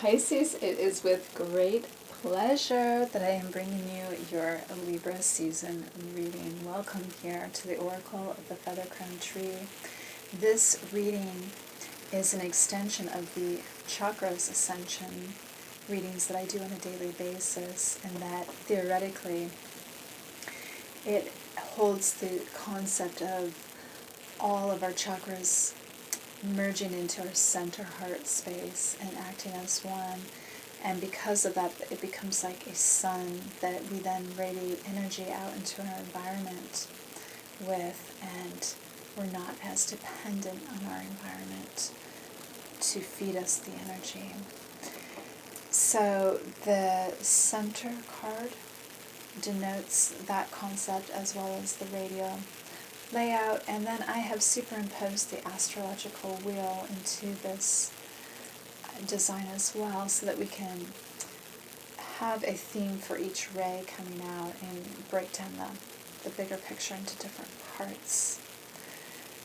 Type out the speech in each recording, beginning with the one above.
Pisces, it is with great pleasure that I am bringing you your Libra season reading. Welcome here to the Oracle of the Feather Crown Tree. This reading is an extension of the Chakras Ascension readings that I do on a daily basis, and that theoretically it holds the concept of all of our chakras merging into our center heart space and acting as one. And because of that, it becomes like a sun that we then radiate energy out into our environment with, and we're not as dependent on our environment to feed us the energy. So the center card denotes that concept as well as the radial layout, and then I have superimposed the astrological wheel into this design as well, so that we can have a theme for each ray coming out and break down the bigger picture into different parts.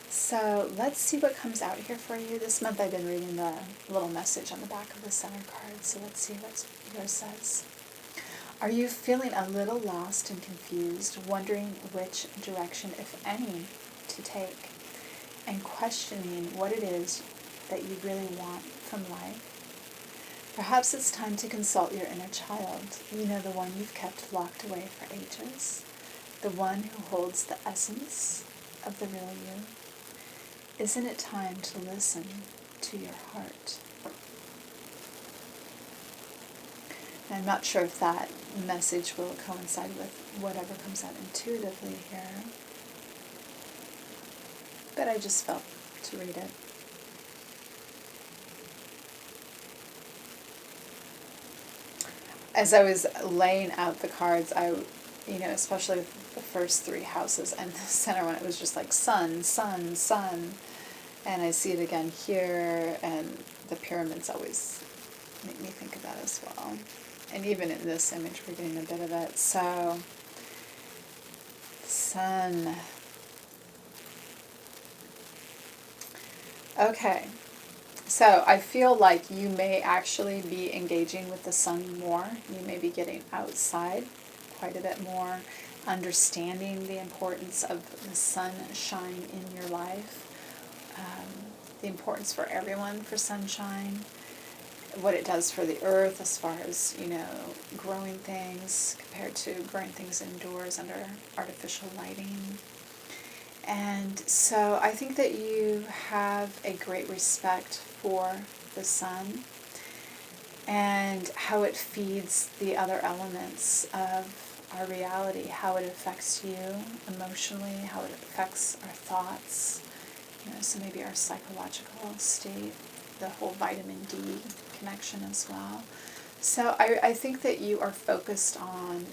So let's see what comes out here for you. This month I've been reading the little message on the back of the center card, so let's see what yours says. Are you feeling a little lost and confused, wondering which direction, if any, to take, and questioning what it is that you really want from life? Perhaps it's time to consult your inner child, the one you've kept locked away for ages, the one who holds the essence of the real you. Isn't it time to listen to your heart? I'm not sure if that message will coincide with whatever comes out intuitively here, but I just felt to read it. As I was laying out the cards, especially the first three houses and the center one, it was just like sun, sun, sun, and I see it again here, and the pyramids always make me think of that as well. And even in this image, we're getting a bit of it. So, sun. Okay. So I feel like you may actually be engaging with the sun more. You may be getting outside quite a bit more, understanding the importance of the sunshine in your life, the importance for everyone for sunshine, what it does for the earth as far as, growing things compared to growing things indoors under artificial lighting. And so I think that you have a great respect for the sun and how it feeds the other elements of our reality, how it affects you emotionally, how it affects our thoughts, so maybe our psychological state, the whole vitamin D connection as well. So I think that you are focused on,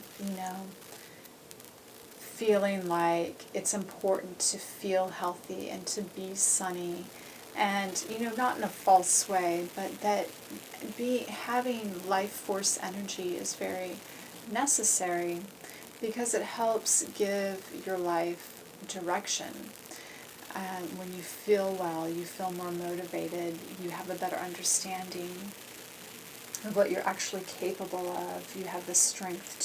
feeling like it's important to feel healthy and to be sunny, and, not in a false way, but that having life force energy is very necessary because it helps give your life direction. When you feel well, you feel more motivated, you have a better understanding of what you're actually capable of, you have the strength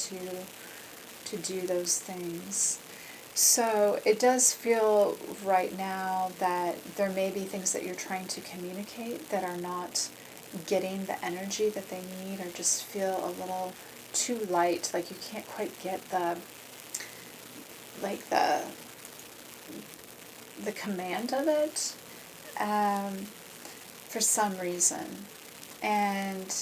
to do those things. So it does feel right now that there may be things that you're trying to communicate that are not getting the energy that they need, or just feel a little too light, like you can't quite get the command of it for some reason. And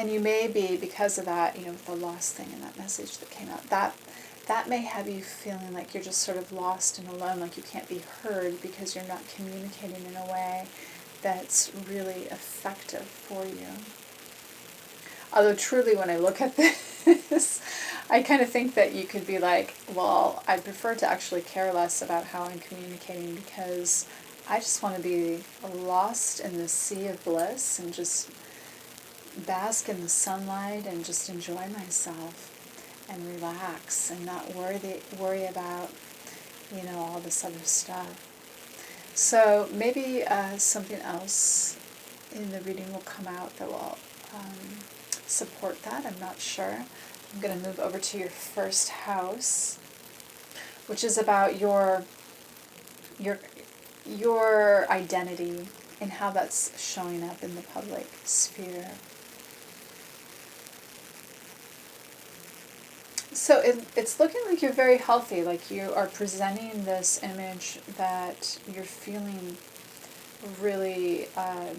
you may be, because of that, with the lost thing in that message that came out, that may have you feeling like you're just sort of lost and alone, like you can't be heard because you're not communicating in a way that's really effective for you. Although truly, when I look at this, I kind of think that you could be like, well, I prefer to actually care less about how I'm communicating, because I just want to be lost in the sea of bliss and just bask in the sunlight and just enjoy myself and relax and not worry about, all this other stuff. So maybe something else in the reading will come out that will support that. I'm not sure. I'm going to move over to your first house, which is about your identity and how that's showing up in the public sphere. So it's looking like you're very healthy, like you are presenting this image that you're feeling really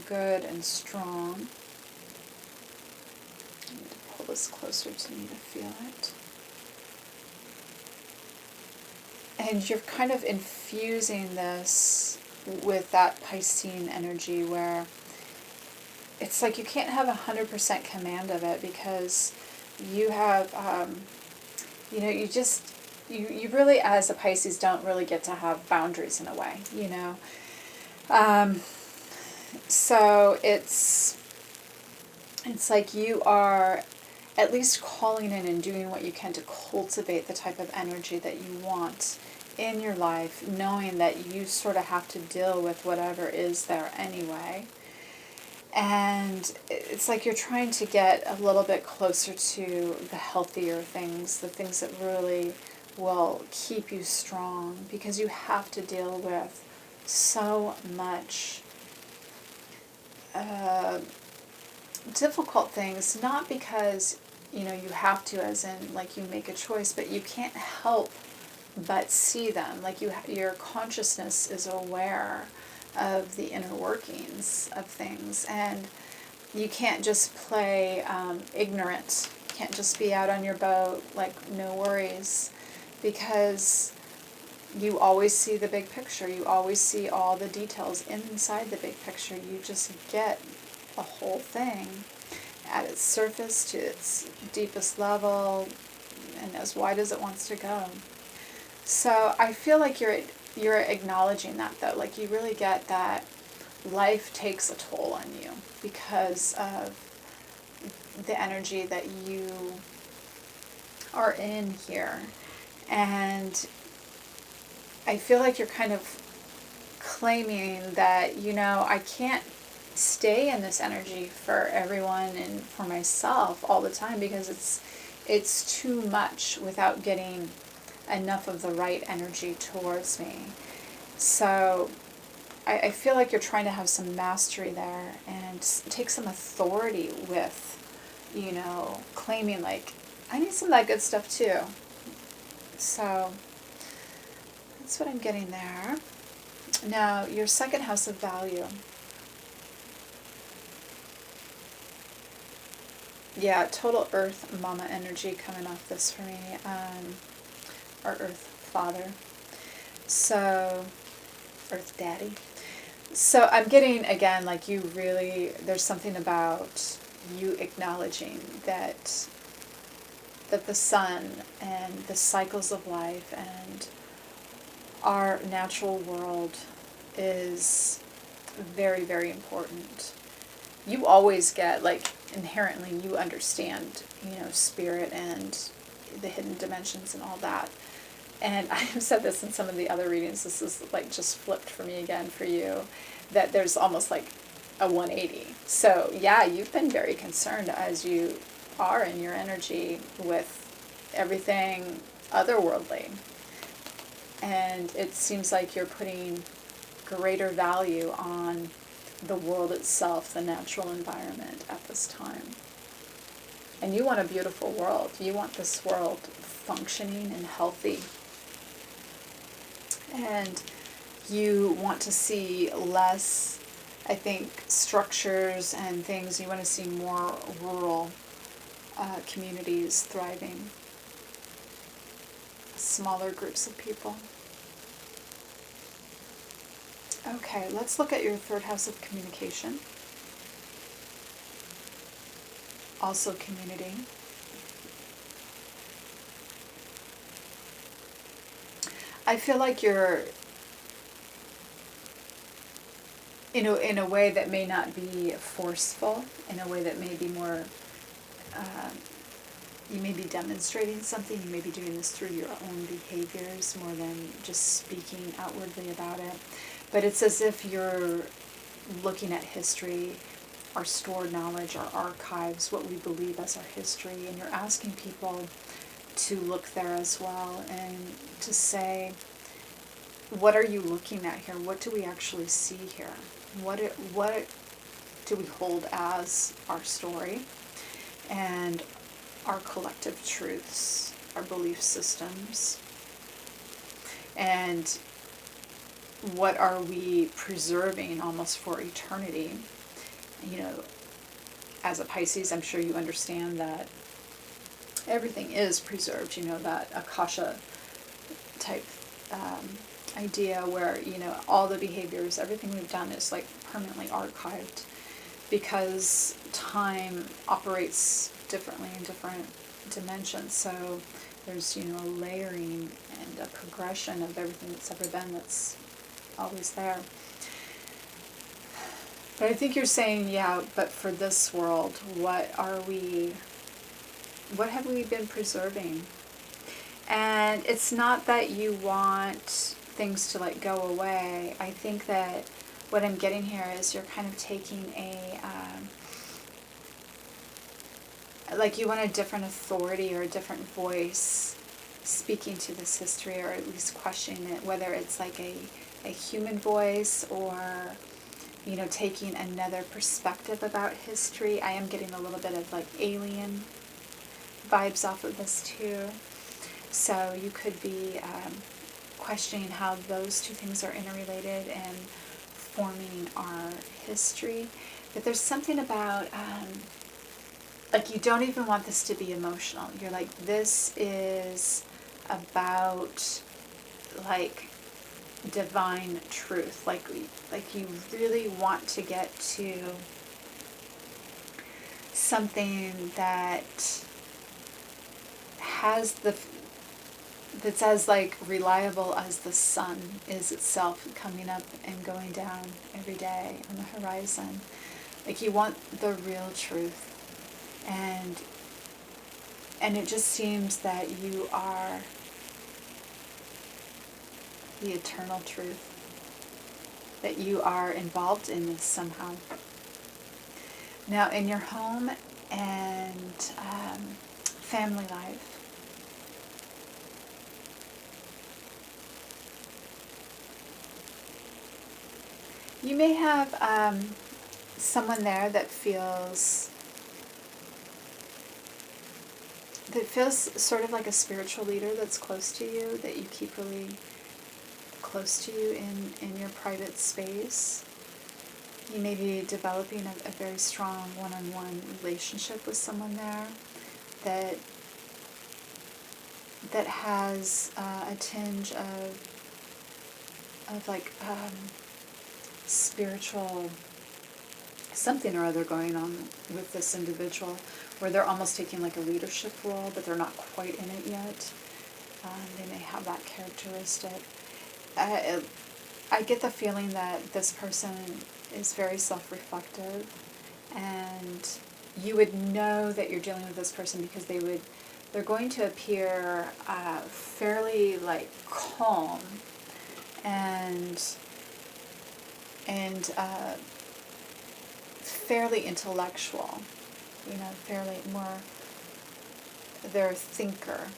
good and strong. I need to pull this closer to me to feel it. And you're kind of infusing this with that Piscean energy where it's like you can't have 100% command of it because you have, you really, as a Pisces, don't really get to have boundaries in a way, So it's like you are at least calling in and doing what you can to cultivate the type of energy that you want in your life, knowing that you sort of have to deal with whatever is there anyway. And it's like you're trying to get a little bit closer to the healthier things, the things that really will keep you strong, because you have to deal with so much difficult things, not because, you have to, as in, like, you make a choice, but you can't help but see them. Like, your consciousness is aware of the inner workings of things, and you can't just play ignorant. You can't just be out on your boat, like, no worries, because you always see the big picture. You always see all the details inside the big picture. You just get the whole thing at its surface to its deepest level and as wide as it wants to go. So I feel like you're acknowledging that, though. Like, you really get that life takes a toll on you because of the energy that you are in here. And I feel like you're kind of claiming that, I can't stay in this energy for everyone and for myself all the time because it's too much without getting enough of the right energy towards me. So I feel like you're trying to have some mastery there and take some authority with, claiming, like, I need some of that good stuff too. So that's what I'm getting there. Now, your second house of value. Yeah, total Earth Mama energy coming off this for me. Or Earth Father. So, Earth Daddy. So I'm getting, again, like, there's something about you acknowledging that the sun and the cycles of life and our natural world is very, very important. You always get, like, inherently you understand, spirit and the hidden dimensions and all that. And I have said this in some of the other readings, this is, like, just flipped for me again for you, that there's almost like a 180. So yeah, you've been very concerned as you are in your energy with everything otherworldly. And it seems like you're putting greater value on the world itself, the natural environment at this time. And you want a beautiful world. You want this world functioning and healthy. And you want to see less, I think, structures and things. You want to see more rural communities thriving. Smaller groups of people. Okay, let's look at your third house of communication. Also community. I feel like you're, in a way that may not be forceful, in a way that may be more, you may be demonstrating something, you may be doing this through your own behaviors more than just speaking outwardly about it. But it's as if you're looking at history our stored knowledge, our archives, what we believe as our history, and you're asking people to look there as well and to say, what are you looking at here? What do we actually see here? What do we hold as our story and our collective truths, our belief systems? And what are we preserving almost for eternity? You know, as a Pisces, I'm sure you understand that everything is preserved, you know, that Akasha type idea where, you know, all the behaviors, everything we've done is like permanently archived, because time operates differently in different dimensions. So there's, you know, a layering and a progression of everything that's ever been that's always there. But I think you're saying, yeah, but for this world, what have we been preserving? And it's not that you want things to like go away. I think that what I'm getting here is you're kind of taking like you want a different authority or a different voice speaking to this history, or at least questioning it, whether it's like a human voice or, you know, taking another perspective about history. I am getting a little bit of like alien vibes off of this too. So you could be questioning how those two things are interrelated and forming our history. But there's something about, like, you don't even want this to be emotional. You're like, this is about, like, divine truth. Like you really want to get to something that has that's as like reliable as the sun is itself, coming up and going down every day on the horizon. Like, you want the real truth, and it just seems that you are the eternal truth, that you are involved in this somehow. Now, in your home and family life, you may have someone there that feels sort of like a spiritual leader that's close to you, that you keep really close to you in your private space. You may be developing a very strong one-on-one relationship with someone there that has a tinge of like spiritual something or other going on with this individual, where they're almost taking like a leadership role, but they're not quite in it yet. They may have that characteristic. I get the feeling that this person is very self-reflective, and you would know that you're dealing with this person because they're going to appear fairly like calm and fairly intellectual, you know, fairly more, they're a thinker.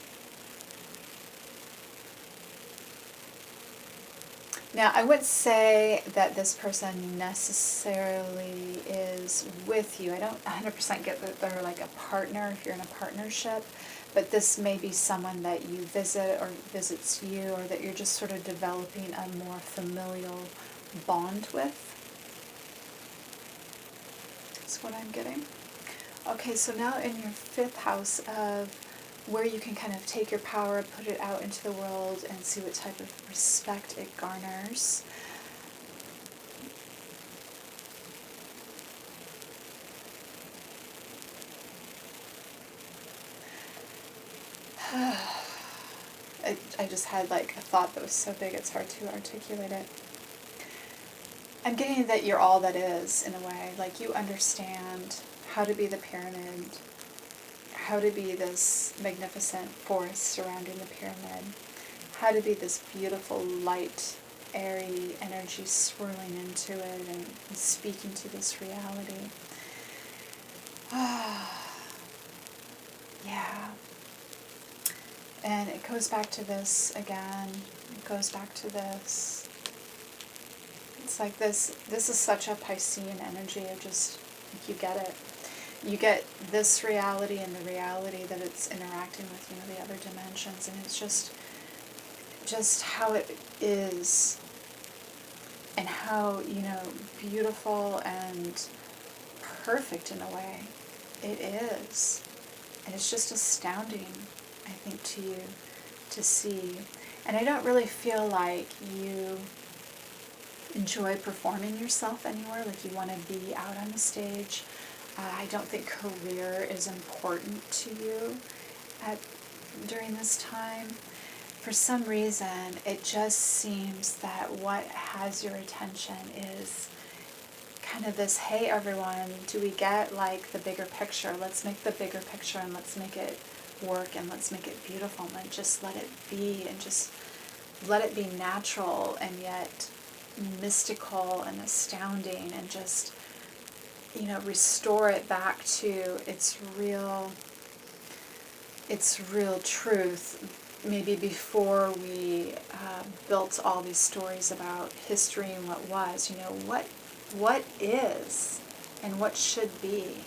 Now, I would say that this person necessarily is with you. I don't 100% get that they're like a partner if you're in a partnership, but this may be someone that you visit or visits you, or that you're just sort of developing a more familial bond with. That's what I'm getting. Okay, so now in your 5th house of where you can kind of take your power, put it out into the world, and see what type of respect it garners. I just had like a thought that was so big it's hard to articulate it. I'm getting that you're all that is, in a way. Like, you understand how to be the pyramid, how to be this magnificent forest surrounding the pyramid, how to be this beautiful, light, airy energy swirling into it and speaking to this reality. Yeah. And it goes back to this again. It goes back to this. It's like this is such a Piscean energy of just, like, you get it. You get this reality and the reality that it's interacting with, the other dimensions, and it's just how it is, and how, beautiful and perfect in a way it is. And it's just astounding, I think, to you to see. And I don't really feel like you enjoy performing yourself anywhere, like you want to be out on the stage. I don't think career is important to you during this time. For some reason, it just seems that what has your attention is kind of this, hey everyone, do we get like the bigger picture? Let's make the bigger picture and let's make it work and let's make it beautiful and just let it be and just let it be natural and yet mystical and astounding, and just, restore it back to its real truth. Maybe before we built all these stories about history and what was, what is and what should be.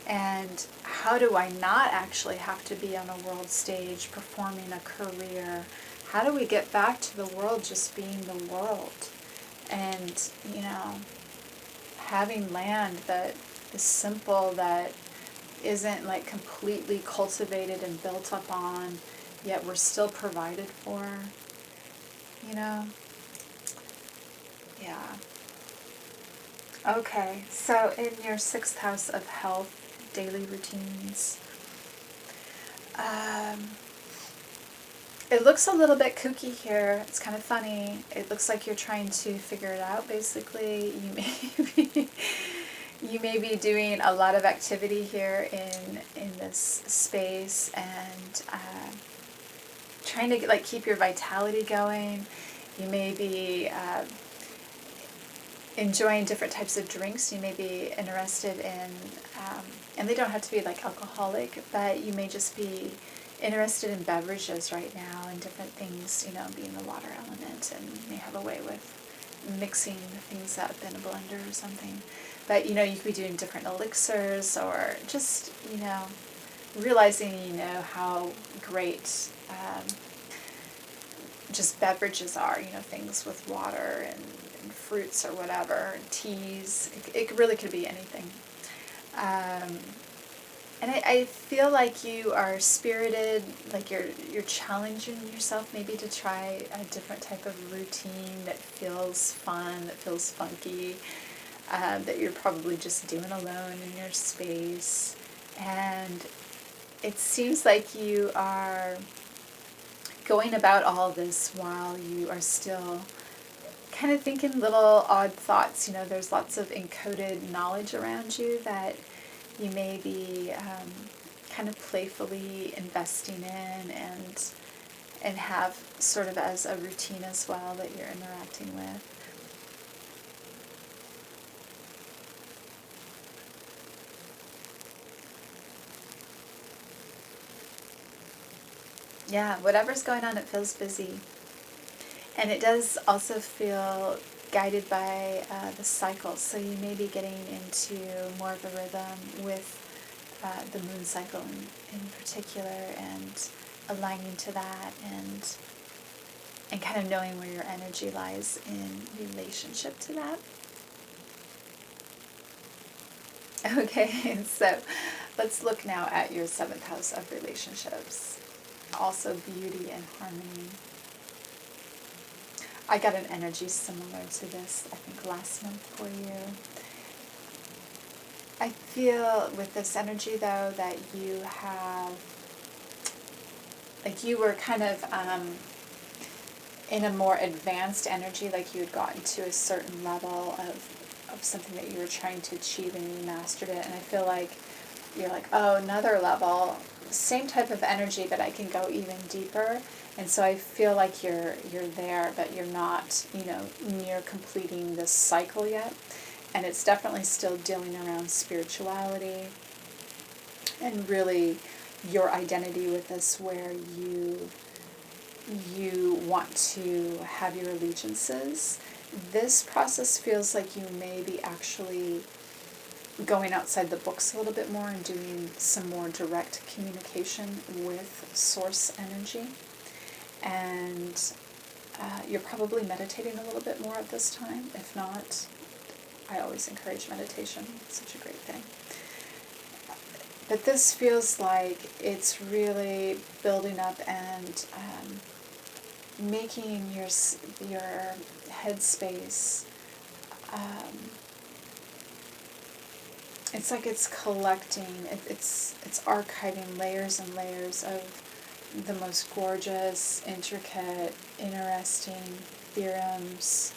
And how do I not actually have to be on a world stage performing a career? How do we get back to the world just being the world? And, having land that is simple, that isn't like completely cultivated and built up on, yet we're still provided for, Yeah. Okay, so in your 6th house of health, daily routines, it looks a little bit kooky here. It's kind of funny. It looks like you're trying to figure it out, basically. You may be doing a lot of activity here in this space, and trying to keep your vitality going. You may be enjoying different types of drinks. You may be interested in, and they don't have to be alcoholic, but you may just be interested in beverages right now and different things, being the water element, and may have a way with mixing things up in a blender or something. But, you could be doing different elixirs, or just, realizing, how great just beverages are, things with water and fruits or whatever, teas. It really could be anything. And I feel like you are spirited, like you're challenging yourself maybe to try a different type of routine that feels fun, that feels funky, that you're probably just doing alone in your space. And it seems like you are going about all this while you are still kind of thinking little odd thoughts. There's lots of encoded knowledge around you that you may be kind of playfully investing in and have sort of as a routine as well that you're interacting with. Yeah, whatever's going on, it feels busy. And it does also feel guided by the cycle. So you may be getting into more of a rhythm with the moon cycle in particular, and aligning to that, and kind of knowing where your energy lies in relationship to that. Okay, so let's look now at your 7th house of relationships. Also beauty and harmony. I got an energy similar to this, I think, last month for you. I feel with this energy, though, that you have, you were kind of in a more advanced energy, like you had gotten to a certain level of something that you were trying to achieve and you mastered it. And I feel like you're like, oh, another level, same type of energy, but I can go even deeper. And so I feel like you're there, but you're not, near completing this cycle yet. And it's definitely still dealing around spirituality. and really your identity with this, where you want to have your allegiances. This process feels like you may be actually going outside the books a little bit more and doing some more direct communication with source energy. And you're probably meditating a little bit more at this time. If not, I always encourage meditation. It's such a great thing. But this feels like it's really building up and making your headspace. It's like it's collecting. It's archiving layers and layers of the most gorgeous, intricate, interesting theorems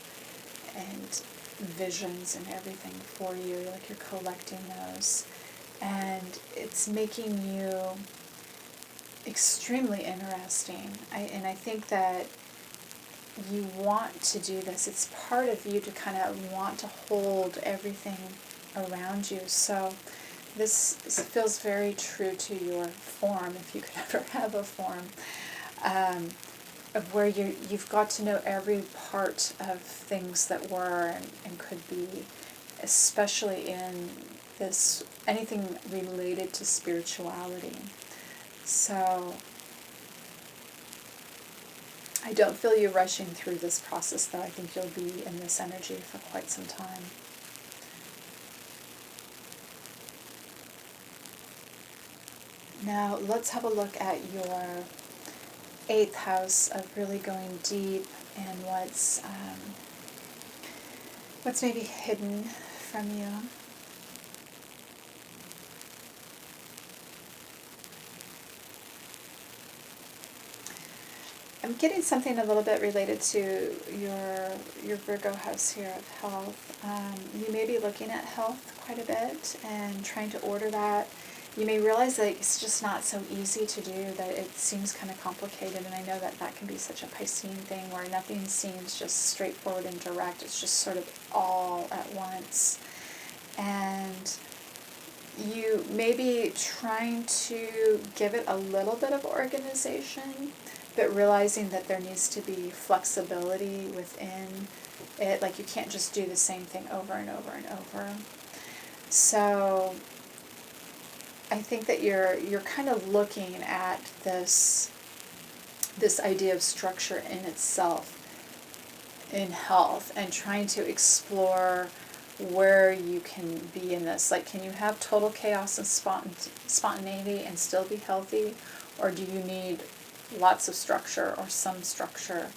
and visions and everything for you. Like you're collecting those. And it's making you extremely interesting. And I think that you want to do this. It's part of you to kind of want to hold everything around you. So this feels very true to your form, if you could ever have a form, of where you've got to know every part of things that were and could be, especially in this, anything related to spirituality. So I don't feel you rushing through this process, though. I think you'll be in this energy for quite some time. Now let's have a look at your 8th house of really going deep and what's maybe hidden from you. I'm getting something a little bit related to your Virgo house here of health. You may be looking at health quite a bit and trying to order that. You may realize that it's just not so easy to do, that it seems kind of complicated, and I know that that can be such a Piscean thing where nothing seems just straightforward and direct. It's just sort of all at once. And you may be trying to give it a little bit of organization, but realizing that there needs to be flexibility within it. Like you can't just do the same thing over and over and over. So I think that you're kind of looking at this idea of structure in itself in health and trying to explore where you can be in this. Like, can you have total chaos and spontaneity and still be healthy? Or do you need lots of structure or some structure?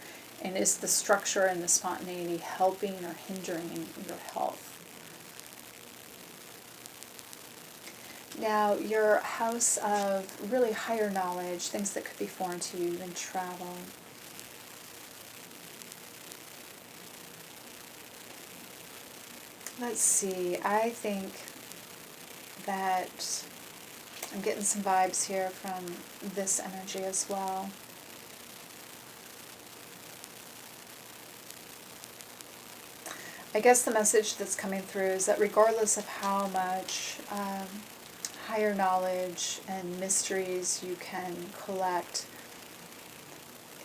And is the structure and the spontaneity helping or hindering your health? Now, your house of really higher knowledge, things that could be foreign to you, even travel. Let's see, I think that I'm getting some vibes here from this energy as well. I guess the message that's coming through is that regardless of how much higher knowledge and mysteries you can collect,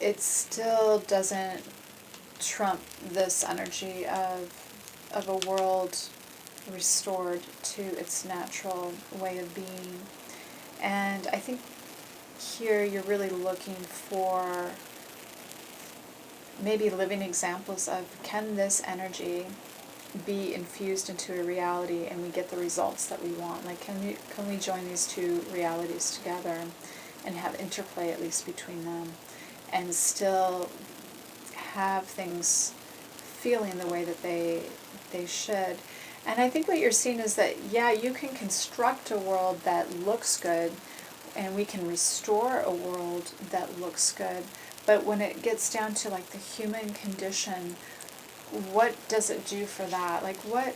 it still doesn't trump this energy of a world restored to its natural way of being. And I think here you're really looking for maybe living examples of, can this energy be infused into a reality and we get the results that we want? Like, can we join these two realities together and have interplay at least between them and still have things feeling the way that they should? And I think what you're seeing is that, yeah, you can construct a world that looks good and we can restore a world that looks good, but when it gets down to like the human condition, what does it do for that? Like what,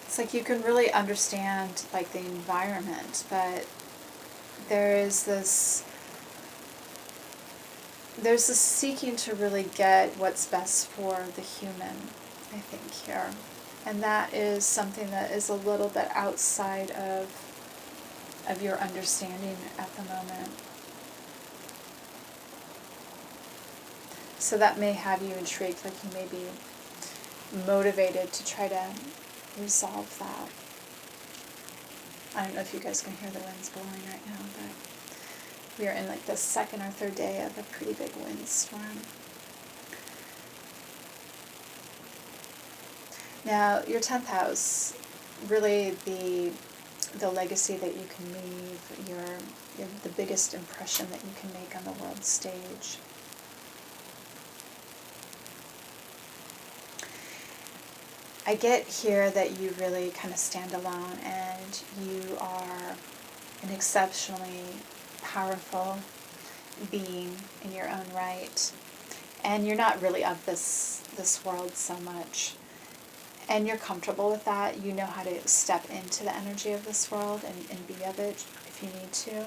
it's like you can really understand like the environment, but there's this seeking to really get what's best for the human, I think, here. And that is something that is a little bit outside of of your understanding at the moment. So that may have you intrigued, like you may be motivated to try to resolve that. I don't know if you guys can hear the winds blowing right now, but we are in like the second or third day of a pretty big windstorm. Now, your 10th house, really the legacy that you can leave, the biggest impression that you can make on the world stage. I get here that you really kind of stand alone, and you are an exceptionally powerful being in your own right, and you're not really of this world so much, and you're comfortable with that. You know how to step into the energy of this world and be of it if you need to,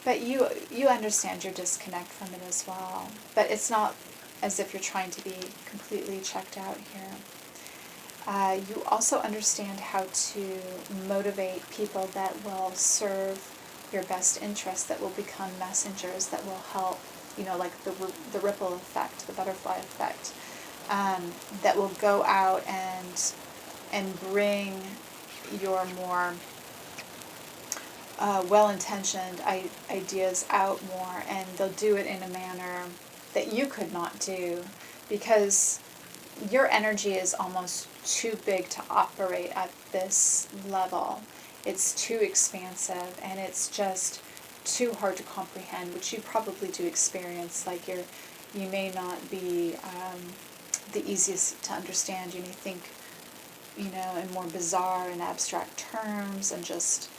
but you understand your disconnect from it as well, but it's not as if you're trying to be completely checked out here. You also understand how to motivate people that will serve your best interest, that will become messengers, that will help, like the ripple effect, the butterfly effect, that will go out and bring your more well-intentioned ideas out more, and they'll do it in a manner that you could not do, because your energy is almost too big to operate at this level. It's too expansive, and it's just too hard to comprehend, which you probably do experience. Like you may not be the easiest to understand. You may think, in more bizarre and abstract terms, and just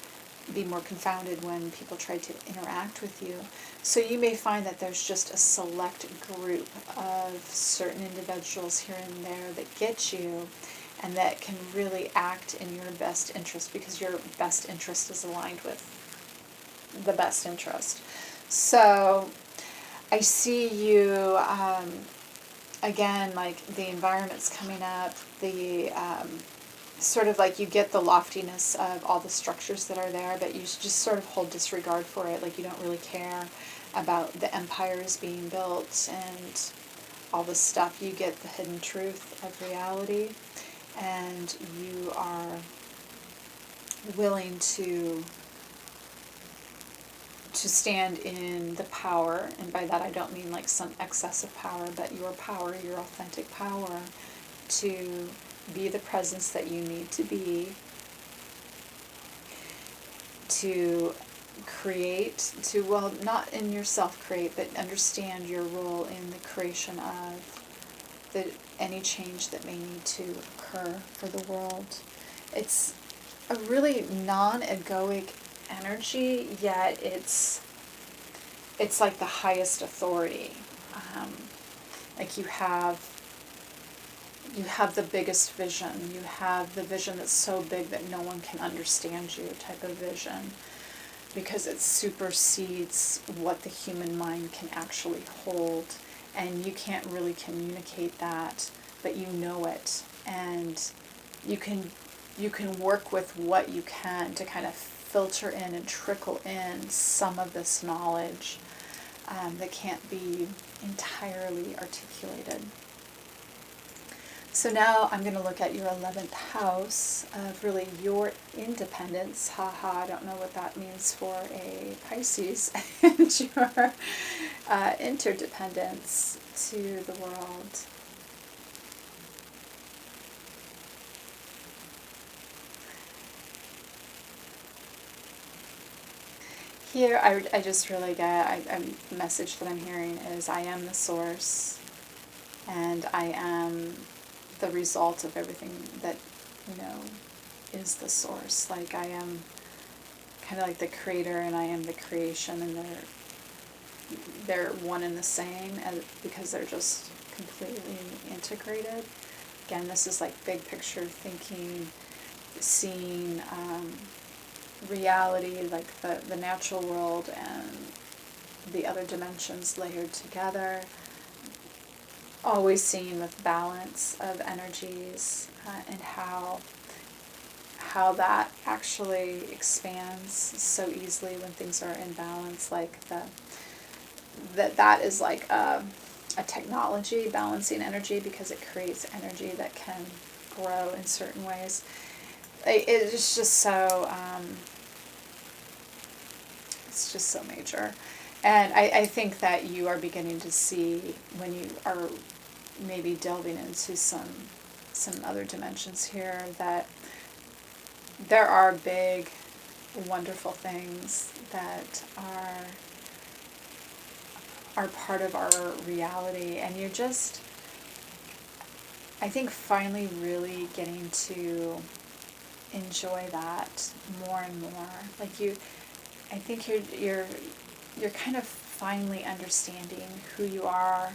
be more confounded when people try to interact with you. So you may find that there's just a select group of certain individuals here and there that get you, and that can really act in your best interest, because your best interest is aligned with the best interest. So I see you, again, like the environment's coming up, the sort of like you get the loftiness of all the structures that are there, but you just sort of hold disregard for it. Like you don't really care about the empires being built and all this stuff. You get the hidden truth of reality, and you are willing to stand in the power, and by that I don't mean like some excessive power, but your power, your authentic power, to be the presence that you need to be, to create, not in yourself create, but understand your role in the creation of any change that may need to occur for the world. It's a really non-egoic energy, yet it's like the highest authority. Like you have the biggest vision. You have the vision that's so big that no one can understand you type of vision, because it supersedes what the human mind can actually hold, and you can't really communicate that, but you know it, and you can work with what you can to kind of filter in and trickle in some of this knowledge that can't be entirely articulated. So now I'm going to look at your 11th house of really your independence. Haha, I don't know what that means for a Pisces. And your interdependence to the world. Here, I just really get, the message that I'm hearing is I am the source, and I am the result of everything that, is the source. Like I am kind of like the creator, and I am the creation, and they're one and the same, because they're just completely integrated. Again, this is like big picture thinking, seeing reality, like the natural world and the other dimensions layered together, always seeing with balance of energies, and how how that actually expands so easily when things are in balance, like that is like a technology balancing energy, because it creates energy that can grow in certain ways. It's just so it's just so major. And I think that you are beginning to see, when you are maybe delving into some other dimensions here, that there are big, wonderful things that are part of our reality, and you're just, I think, finally really getting to enjoy that more and more. Like I think you're kind of finally understanding who you are.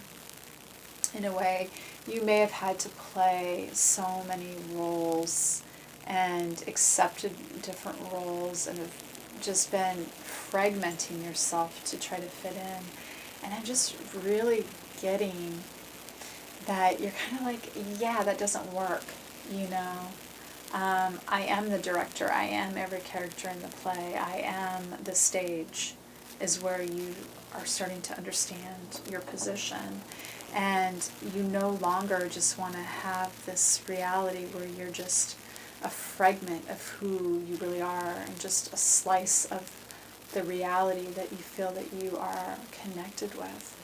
In a way, you may have had to play so many roles and accepted different roles, and have just been fragmenting yourself to try to fit in. And I'm just really getting that you're kind of like, yeah, that doesn't work, you know. I am the director. I am every character in the play. I am the stage, is where you are starting to understand your position. And you no longer just want to have this reality where you're just a fragment of who you really are, and just a slice of the reality that you feel that you are connected with.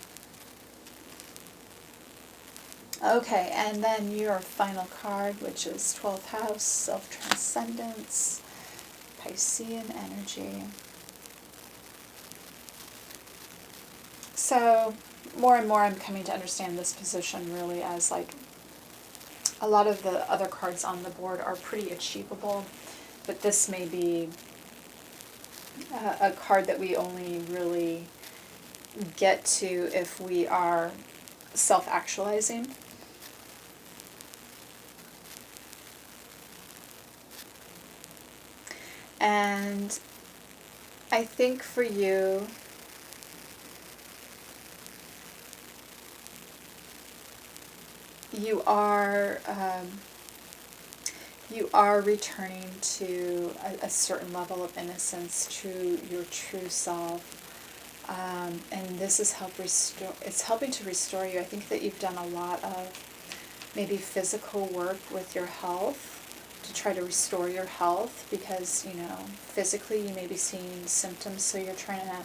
Okay, and then your final card, which is 12th house, self-transcendence, Piscean energy. So more and more I'm coming to understand this position really as like, a lot of the other cards on the board are pretty achievable, but this may be a card that we only really get to if we are self-actualizing. And I think for you, you are returning to a certain level of innocence, to your true self, and this is it's helping to restore you. I think that you've done a lot of maybe physical work with your health to try to restore your health, because, you know, physically you may be seeing symptoms, so you're trying to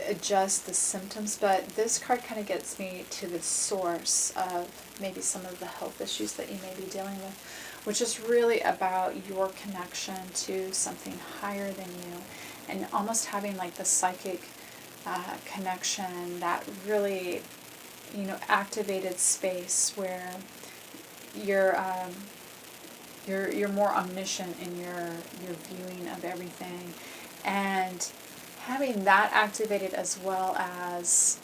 adjust the symptoms. But this card kind of gets me to the source of maybe some of the health issues that you may be dealing with, which is really about your connection to something higher than you, and almost having like the psychic connection, that really, you know, activated space where you're more omniscient in your viewing of everything, and having that activated, as well as,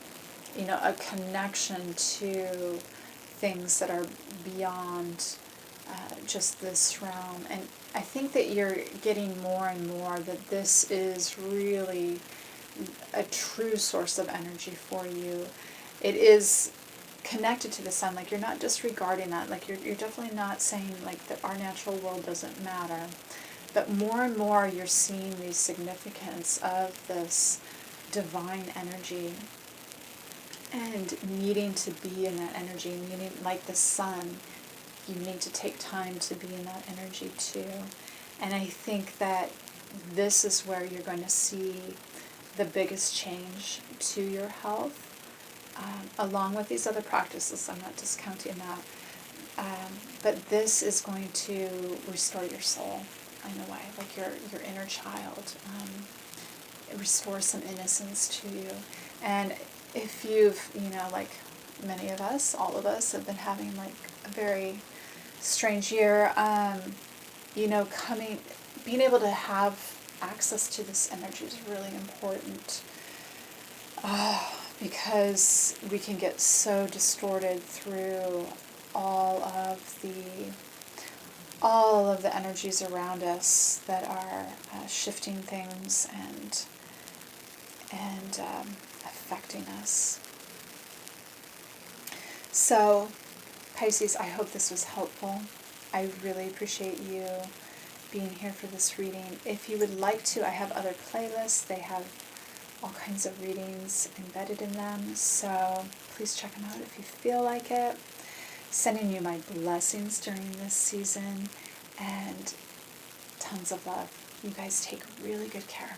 you know, a connection to things that are beyond just this realm. And I think that you're getting more and more that this is really a true source of energy for you. It is connected to the sun. Like, you're not disregarding that. Like, you're definitely not saying like that our natural world doesn't matter. But more and more you're seeing the significance of this divine energy, and needing to be in that energy, needing, like the sun, you need to take time to be in that energy too. And I think that this is where you're going to see the biggest change to your health, along with these other practices. I'm not discounting that. But this is going to restore your soul in a way, like your inner child. Restore some innocence to you. And if you've, you know, like many of us, all of us have been having like a very strange year, you know, being able to have access to this energy is really important, because we can get so distorted through all of the energies around us that are shifting things and affecting us. So, Pisces, I hope this was helpful. I really appreciate you being here for this reading. If you would like to, I have other playlists. They have all kinds of readings embedded in them, so please check them out if you feel like it. Sending you my blessings during this season, and tons of love. You guys take really good care.